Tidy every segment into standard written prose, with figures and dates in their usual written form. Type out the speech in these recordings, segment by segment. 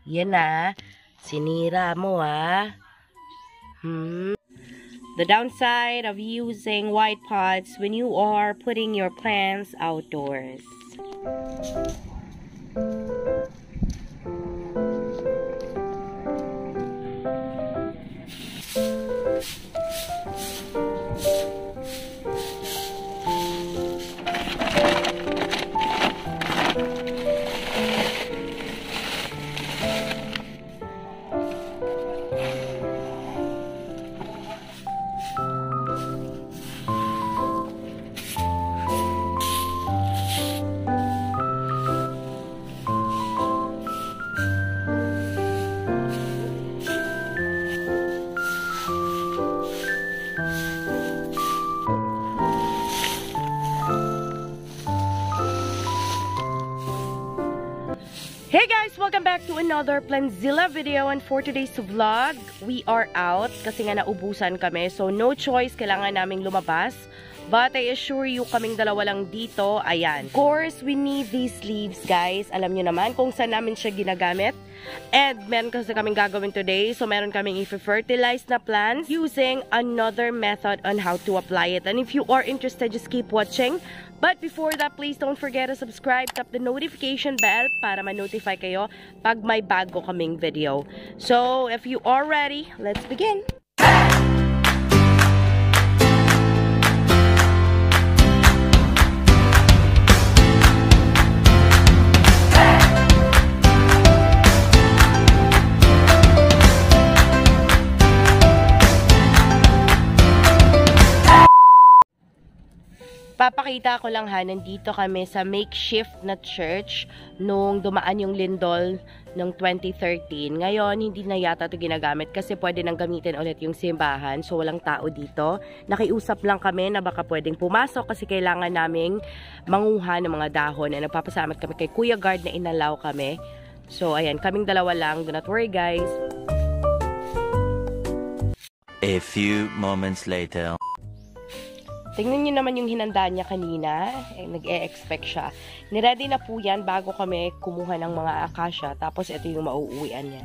Yan na. Sinira mo, ha? The downside of using white pots when you are putting your plants outdoors. Hey guys! Welcome back to another PLANTZILLA video, and for today's vlog, we are out kasi nga naubusan kami. So no choice, kailangan naming lumabas. But I assure you, kaming dalawa lang dito. Ayan. Of course, we need these leaves, guys. Alam nyo naman kung saan namin siya ginagamit. And meron kasi kaming gagawin today. So meron kaming i-fertilize na plants using another method on how to apply it. And if you are interested, just keep watching. But before that, please don't forget to subscribe, tap the notification bell para ma-notify kayo pag may bago kaming video. So if you are ready, let's begin! Papakita ko lang ha, nandito kami sa makeshift na church nung dumaan yung lindol ng 2013. Ngayon, hindi na yata ito ginagamit kasi pwede nang gamitin ulit yung simbahan. So, walang tao dito. Nakiusap lang kami na baka pwedeng pumasok kasi kailangan naming manguha ng mga dahon. And nagpapasalamat kami kay Kuya Guard na inalaw kami. So, ayan, kaming dalawa lang. Do not worry, guys. A few moments later. Tingnan nyo naman yung hinanda niya kanina. Nag-e-expect siya. Niready na po yan bago kami kumuha ng mga akasya. Tapos ito yung mauuwian niya.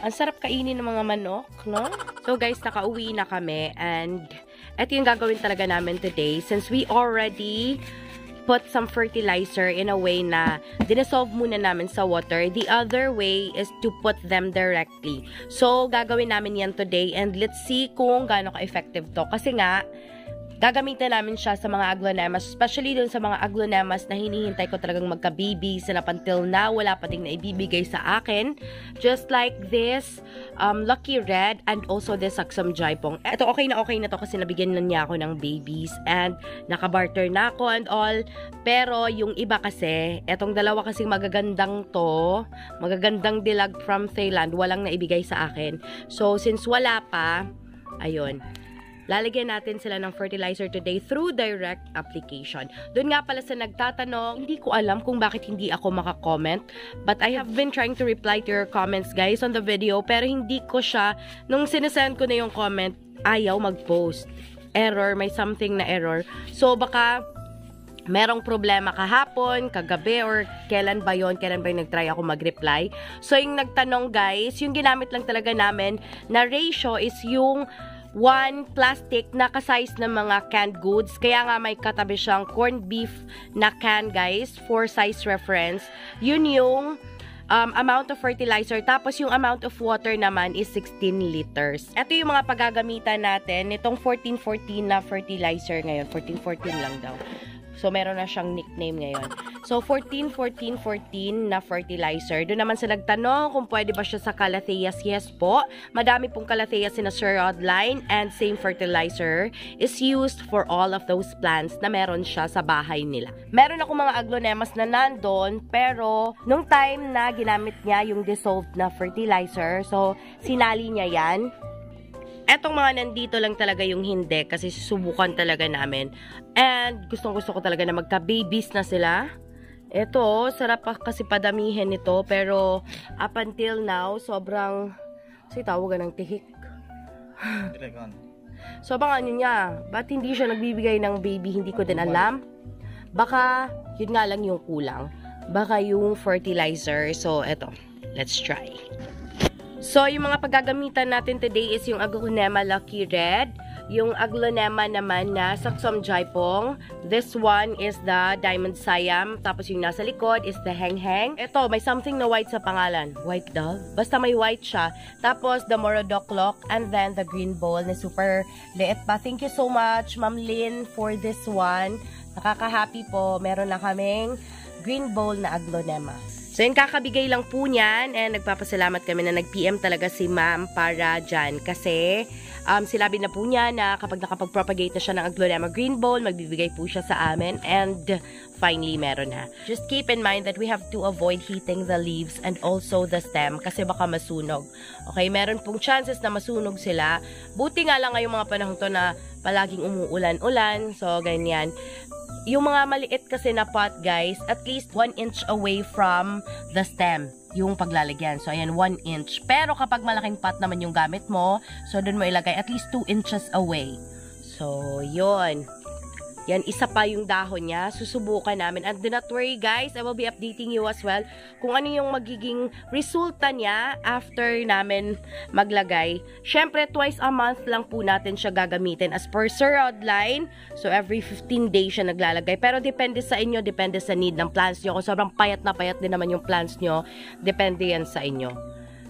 Ang sarap kainin ng mga manok, no? So guys, nakauwi na kami. And ito yung gagawin talaga namin today. Since we already put some fertilizer in a way na dinasolve muna namin sa water. The other way is to put them directly. So, gagawin namin yan today. And let's see kung gaano ka-effective to. Kasi nga, gagamitin namin siya sa mga aglaonemas, especially dun sa mga aglaonemas na hinihintay ko talagang magka-babies na up until now, wala pa ding naibibigay sa akin. Just like this, Lucky Red and also this Saksam Jaipong. Ito, okay na to kasi nabigyan na niya ako ng babies and nakabarter na ako and all. Pero yung iba kasi, etong dalawa kasing magagandang dilag from Thailand, walang naibigay sa akin. So, since wala pa, ayun. Lalagyan natin sila ng fertilizer today through direct application. Doon nga pala sa nagtatanong, hindi ko alam kung bakit hindi ako makakomment. But I have been trying to reply to your comments, guys, on the video. Pero hindi ko siya, nung sinesend ko na yung comment, ayaw mag-post. Error, may something na error. So, baka merong problema kahapon, kagabi, or kailan ba yung nag-try ako mag-reply. So, yung nagtanong, guys, yung ginamit lang talaga namin na ratio is yung 1 plastic na ka-size ng mga canned goods. Kaya nga may katabi siyang corned beef na can, guys, for size reference. Yun yung amount of fertilizer. Tapos yung amount of water naman is 16 liters. Ito yung mga paggagamitan natin. Itong 14-14 na fertilizer ngayon. 14-14 lang daw. So, meron na siyang nickname ngayon. So, 14-14-14 na fertilizer. Doon naman sa nagtanong kung pwede ba siya sa calatheas. Yes po. Madami pong calatheas na Sir Rodline, and same fertilizer is used for all of those plants na meron siya sa bahay nila. Meron ako mga aglaonemas na nandun, pero nung time na ginamit niya yung dissolved na fertilizer, so sinali niya yan. Etong mga nandito lang talaga yung hindi kasi susubukan talaga namin. And gustong-gusto ko talaga na magka-babies na sila. Ito, sarap pa kasi padamihin ito. Pero up until now, sobrang, kasi tawagan ng tihik. Sobrang ano niya, ba't hindi siya nagbibigay ng baby, hindi ko din alam. Baka, yun nga lang yung kulang. Baka yung fertilizer. So, eto. let's try. So, yung mga paggagamitan natin today is yung Aglaonema Lucky Red, yung Aglaonema naman na Saksum Jaipong. This one is the Diamond Siam. Tapos yung nasa likod is the Heng Heng. Ito, may something na white sa pangalan. White dove? Basta may white siya. Tapos the Morodoklok and then the green bowl na super liit pa. Thank you so much, Ma'am Lynn, for this one. Nakaka-happy po. Meron na kaming green bowl na Aglaonema. So, yun, kakabigay lang po niyan and nagpapasalamat kami na nag-PM talaga si ma'am para dyan. Kasi, sinabi na po niya na kapag nakapag-propagate na siya ng Aglaonema Green Bowl, magbibigay po siya sa amin and finally, meron na. Just keep in mind that we have to avoid heating the leaves and also the stem kasi baka masunog. Okay, meron pong chances na masunog sila. Buti nga lang ngayong mga panahon to na palaging umuulan-ulan. So, ganyan. Yung mga maliit kasi na pot, guys, at least 1 inch away from the stem yung paglalagyan. So, ayan, 1 inch. Pero kapag malaking pot naman yung gamit mo, so doon mo ilagay at least 2 inches away. So, yun. Yan, isa pa yung dahon niya. Susubukan namin. And do not worry, guys. I will be updating you as well kung ano yung magiging resulta niya after namin maglagay. Siyempre, twice a month lang po natin siya gagamitin as per Sir Rodline. So, every 15 days siya naglalagay. Pero depende sa inyo, depende sa need ng plants nyo. Kung sobrang payat na payat din naman yung plants nyo, depende yan sa inyo.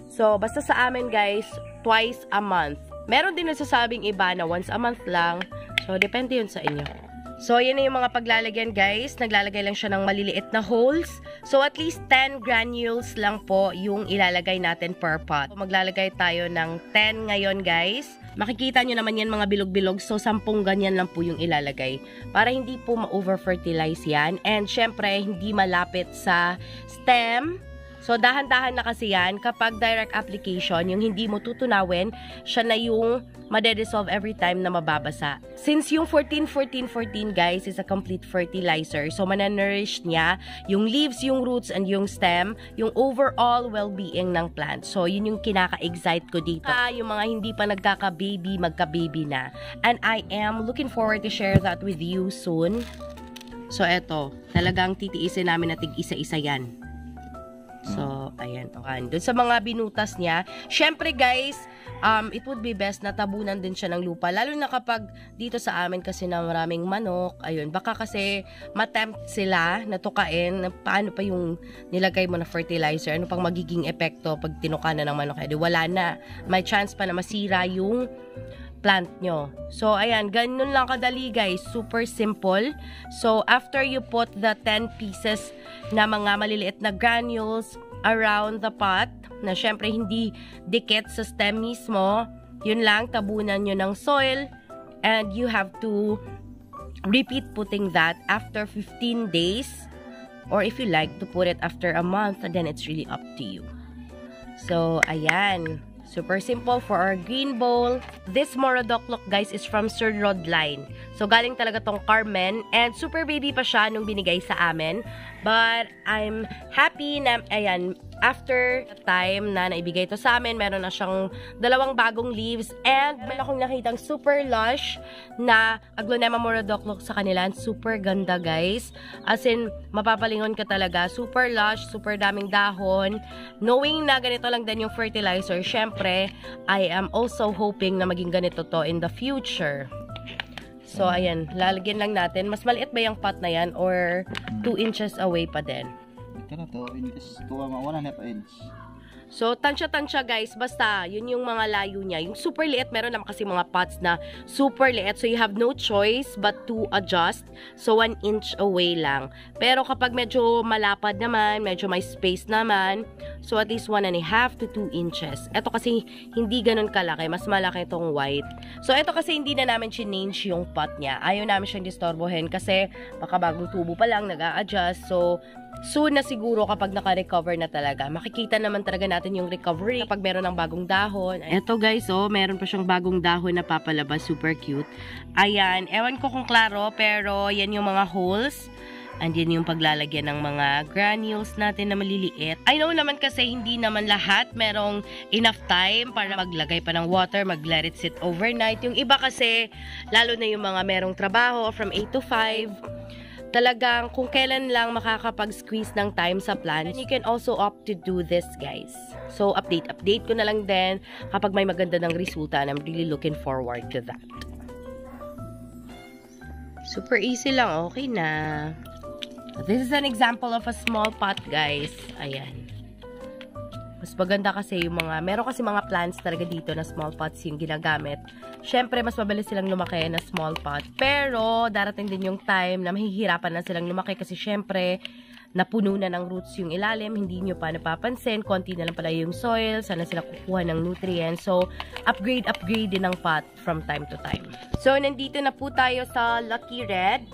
So, basta sa amin, guys, twice a month. Meron din nagsasabing iba na once a month lang. So, depende yun sa inyo. So, yan na yung mga paglalagyan, guys. Naglalagay lang siya ng maliliit na holes. So, at least 10 granules lang po yung ilalagay natin per pot. So, maglalagay tayo ng 10 ngayon, guys. Makikita nyo naman yan mga bilog-bilog. So, 10 ganyan lang po yung ilalagay. Para hindi po ma-over-fertilize yan. And, syempre, hindi malapit sa stem. So, dahan-dahan na kasi yan. Kapag direct application, yung hindi mo tutunawin, siya na yung madedissolve every time na mababasa. Since yung 14-14-14, guys, is a complete fertilizer, so mananourish niya yung leaves, yung roots, and yung stem, yung overall well-being ng plant. So, yun yung kinaka-excite ko dito. Yung mga hindi pa nagkaka-baby, magka-baby na. And I am looking forward to share that with you soon. So, eto. Talagang titiisin namin na tig-isa-isa yan. So, ayan. Okay. Doon sa mga binutas niya, syempre guys, it would be best na tabunan din siya ng lupa. Lalo na kapag dito sa amin kasi na maraming manok, ayun, baka kasi matempt sila na tukain, paano pa yung nilagay mo na fertilizer, ano pang magiging epekto pag tinuka na ng manok, edi wala na. May chance pa na masira yung plant nyo. So, ayan, ganun lang kadali guys. Super simple. So, after you put the 10 pieces na mga maliliit na granules around the pot, na syempre hindi dikit sa stem mismo, yun lang, tabunan nyo ng soil, and you have to repeat putting that after 15 days, or if you like to put it after a month, then it's really up to you. So, ayan. Super simple for our green bowl. This Morodoklok, guys, is from Sir Rodline. So, galing talaga tong Carmen. And super baby pa siya nung binigay sa amin. But, I'm happy na, ayan, after time na naibigay ito sa amin, meron na siyang 2 bagong leaves. And, meron akong nakitang super lush na Aglaonema Morodoklok sa kanila. Super ganda, guys. As in, mapapalingon ka talaga. Super lush, super daming dahon. Knowing na ganito lang din yung fertilizer, syempre, I am also hoping na maging ganito to in the future. So, ayan, lalagyan lang natin. Mas maliit ba yung pot na yan or 2 inches away pa din? Ito na to, 1.5 inch. So, tansya-tansya guys, basta, yun yung mga layo niya. Yung super liit, meron naman kasi mga pots na super liit. So, you have no choice but to adjust. So, 1 inch away lang. Pero kapag medyo malapad naman, medyo may space naman, so at least 1.5 to 2 inches. Ito kasi hindi ganun kalaki. Mas malaki itong white. So, ito kasi hindi na namin change yung pot niya. Ayaw namin siyang disturbohin kasi baka bagong tubo pa lang, nag-a-adjust. So, soon na siguro kapag naka-recover na talaga. Makikita naman talaga natin yung recovery kapag meron ng bagong dahon. Eto guys, oh, meron pa siyang bagong dahon na papalabas. Super cute. Ayan, ewan ko kung klaro, pero yan yung mga holes. And yan yung paglalagyan ng mga granules natin na maliliit. I know naman kasi hindi naman lahat merong enough time para maglagay pa ng water, mag-let it sit overnight. Yung iba kasi, lalo na yung mga merong trabaho from 8 to 5, talagang kung kailan lang makakapag-squeeze ng time sa plant, you can also opt to do this, guys. So, update ko na lang din kapag may maganda ng resulta, and I'm really looking forward to that. Super easy lang, okay na. This is an example of a small pot, guys. Ayan. Mas maganda kasi yung mga, meron kasi mga plants talaga dito na small pots yung ginagamit. Syempre, mas mabilis silang lumaki na small pot. Pero, darating din yung time na mahihirapan na silang lumaki kasi syempre, napuno na ng roots yung ilalim, hindi nyo pa napapansin, konti na lang pala yung soil, sana sila kukuha ng nutrients. So, upgrade din ng pot from time to time. So, nandito na po tayo sa Lucky Red.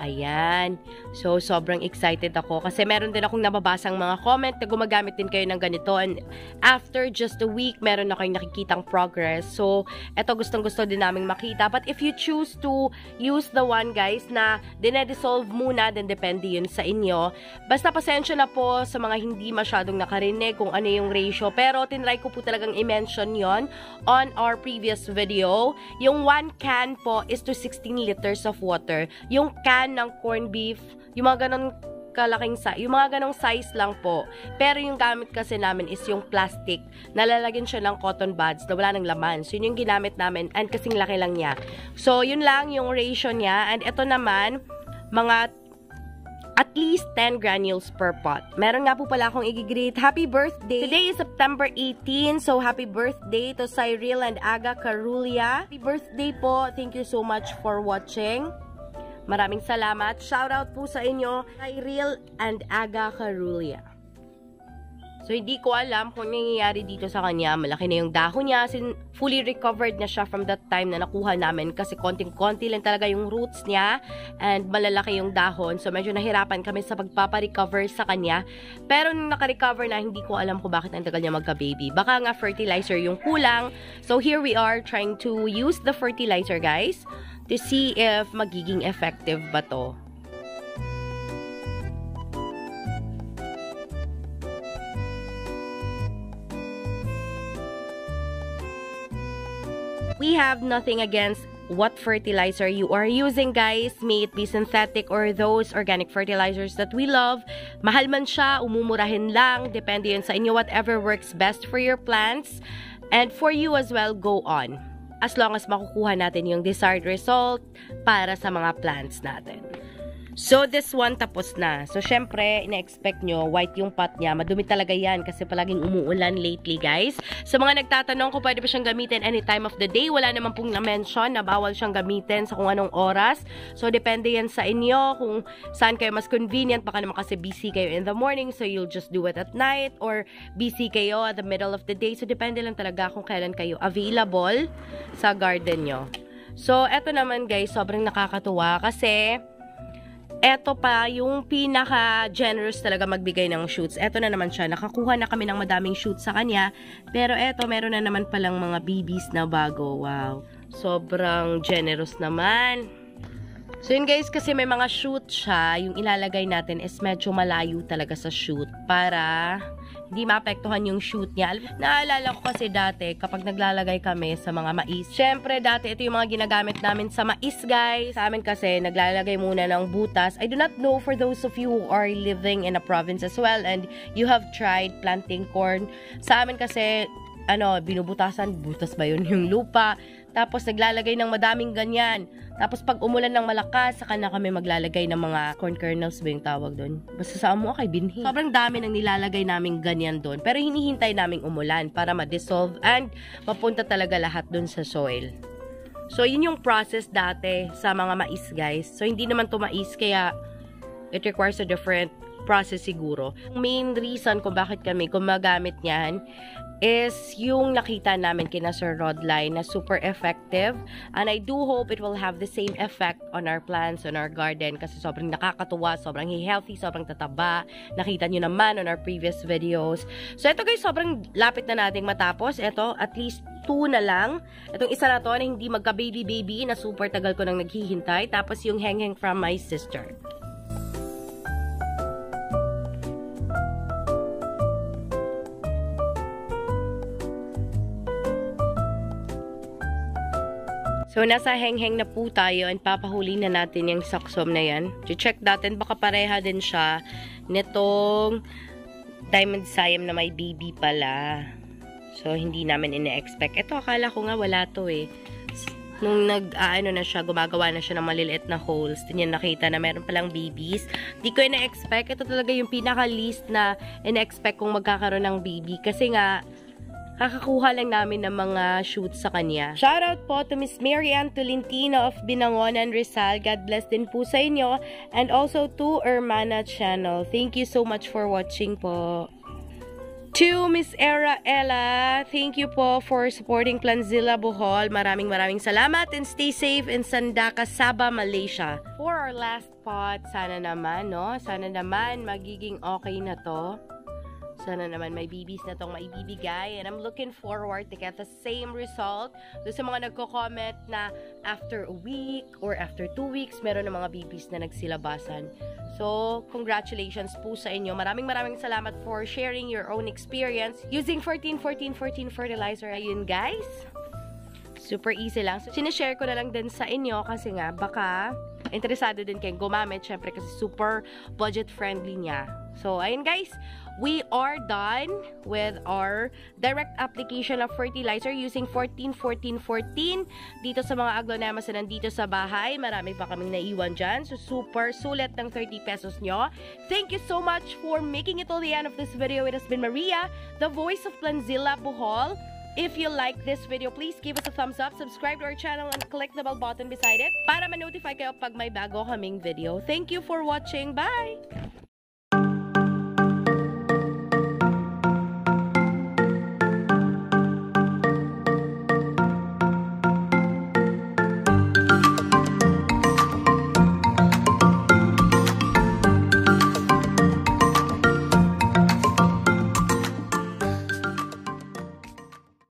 Ayan. So, sobrang excited ako kasi meron din akong nababasang mga comment na gumagamit din kayo ng ganito, and after just a week, meron na kayong nakikitang progress. So, eto gustong-gusto din naming makita. But if you choose to use the one, guys, na dinedissolve muna, then depende yun sa inyo. Basta pasensya na po sa mga hindi masyadong nakarinig kung ano yung ratio. Pero, tinry ko po talagang i-mention yon on our previous video. Yung 1 can po is to 16 liters of water. Yung can ng corned beef, yung mga ganong kalaking size, yung mga ganong size lang po. Pero yung gamit kasi namin is yung plastic, nalalagyan siya ng cotton buds na wala ng laman. So, yun yung ginamit namin, and kasing laki lang niya. So, yun lang yung ratio niya. And ito naman, mga at least 10 granules per pot. Meron nga po pala akong i-greet. Happy birthday! Today is September 18, so happy birthday to Cyril and Aga Carulia. Happy birthday po! Thank you so much for watching. Maraming salamat. Shoutout po sa inyo, Cyril and Aga Carulia. So, hindi ko alam kung nangyayari dito sa kanya. Malaki na yung dahon niya. Fully recovered na siya from that time na nakuha namin. Kasi konting-konti lang talaga yung roots niya. And malalaki yung dahon. So, medyo nahirapan kami sa pagpaparecover sa kanya. Pero nung nakarecover na, hindi ko alam kung bakit ang tagal niya magka-baby. Baka nga fertilizer yung kulang. So, here we are trying to use the fertilizer, guys, to see if magiging effective ba to. We have nothing against what fertilizer you are using, guys. May it be synthetic or those organic fertilizers that we love. Mahal man siya, umumurahin lang. Depende yun sa inyo. Whatever works best for your plants. And for you as well, go on. As long as makukuha natin yung desired result para sa mga plants natin. So, this one tapos na. So, syempre, ina-expect nyo, white yung pot niya. Madumi talaga yan kasi palaging umuulan lately, guys. So, mga nagtatanong kung pwede ba siyang gamitin any time of the day, wala naman pong na-mention na bawal siyang gamitin sa kung anong oras. So, depende yan sa inyo kung saan kayo mas convenient. Baka naman kasi busy kayo in the morning, so you'll just do it at night, or busy kayo at the middle of the day. So, depende lang talaga kung kailan kayo available sa garden nyo. So, eto naman, guys, sobrang nakakatuwa kasi eto pa yung pinaka-generous talaga magbigay ng shoots. Eto na naman siya. Nakakuha na kami ng madaming shoots sa kanya. Pero eto, meron na naman palang mga babies na bago. Wow. Sobrang generous naman. So yun, guys, kasi may mga shoot siya. Yung ilalagay natin is medyo malayo talaga sa shoot para hindi maapektuhan yung shoot niya. Naalala ko kasi dati, kapag naglalagay kami sa mga mais, syempre dati ito yung mga ginagamit namin sa mais, guys. Sa amin kasi, naglalagay muna ng butas. I do not know for those of you who are living in a province as well and you have tried planting corn. Sa amin kasi, binubutasan, butas ba yun yung lupa? Tapos naglalagay ng madaming ganyan. Tapos pag umulan ng malakas, saka na kami maglalagay ng mga corn kernels ba yung tawag doon? Basta sa amo kay binhi. Sobrang dami nang nilalagay naming ganyan doon. Pero hinihintay naming umulan para ma-dissolve and mapunta talaga lahat doon sa soil. So yun yung process dati sa mga mais, guys. So hindi naman to mais, kaya it requires a different process siguro. Main reason kung bakit kami gumagamit niyan is yung nakita namin kina Sir Rodline na super effective, and I do hope it will have the same effect on our plants, on our garden, kasi sobrang nakakatuwa, sobrang healthy, sobrang tataba. Nakita nyo naman on our previous videos. So ito, guys, sobrang lapit na nating matapos. Ito, at least 2 na lang. Itong isa na to na hindi magka-baby na super tagal ko nang naghihintay. Tapos yung hang-hang from my sister. So, nasa heng-heng na po tayo and papahuli na natin yung saksom na yan. Check natin, baka pareha din siya nitong diamond siam na may baby pala. So, hindi namin ina-expect. Ito, akala ko nga wala to eh. Nung na siya, gumagawa na siya ng maliliit na holes, din yan nakita na meron palang babies. Di ko ina-expect. Ito talaga yung pinaka-least na ina-expect kong magkakaroon ng baby. Kasi nga, kakakuha lang namin ng mga shoots sa kanya. Shoutout po to Miss Mary Ann Tolentino of Binangonan, Rizal. God bless din po sa inyo. And also to Hermana Channel. Thank you so much for watching po. To Miss Era Ella, thank you po for supporting Plantzilla Bohol. Maraming salamat and stay safe in Sandaka, Sabah, Malaysia. For our last pot, sana naman, no? Sana naman magiging okay na to. Sana naman may babies na tong maibibigay. And I'm looking forward to get the same result. Doon sa mga nagko-comment na after a week or after 2 weeks, meron na mga babies na nagsilabasan. So, congratulations po sa inyo. Maraming salamat for sharing your own experience using 14-14-14 fertilizer. Ayun guys. Super easy lang. So, sinishare ko na lang din sa inyo kasi nga baka interesado din kayong gumamit. Syempre kasi super budget friendly niya. So, ayun guys. We are done with our direct application of fertilizer using 14-14-14 dito sa mga aglaonemas na nandito sa bahay. Marami pa kaming naiwan dyan. So, super sulit ng 30 pesos nyo. Thank you so much for making it till the end of this video. It has been Maria, the voice of Plantzilla Bohol. If you like this video, please give us a thumbs up, subscribe to our channel, and click the bell button beside it para ma-notify kayo pag may bago kaming video. Thank you for watching. Bye!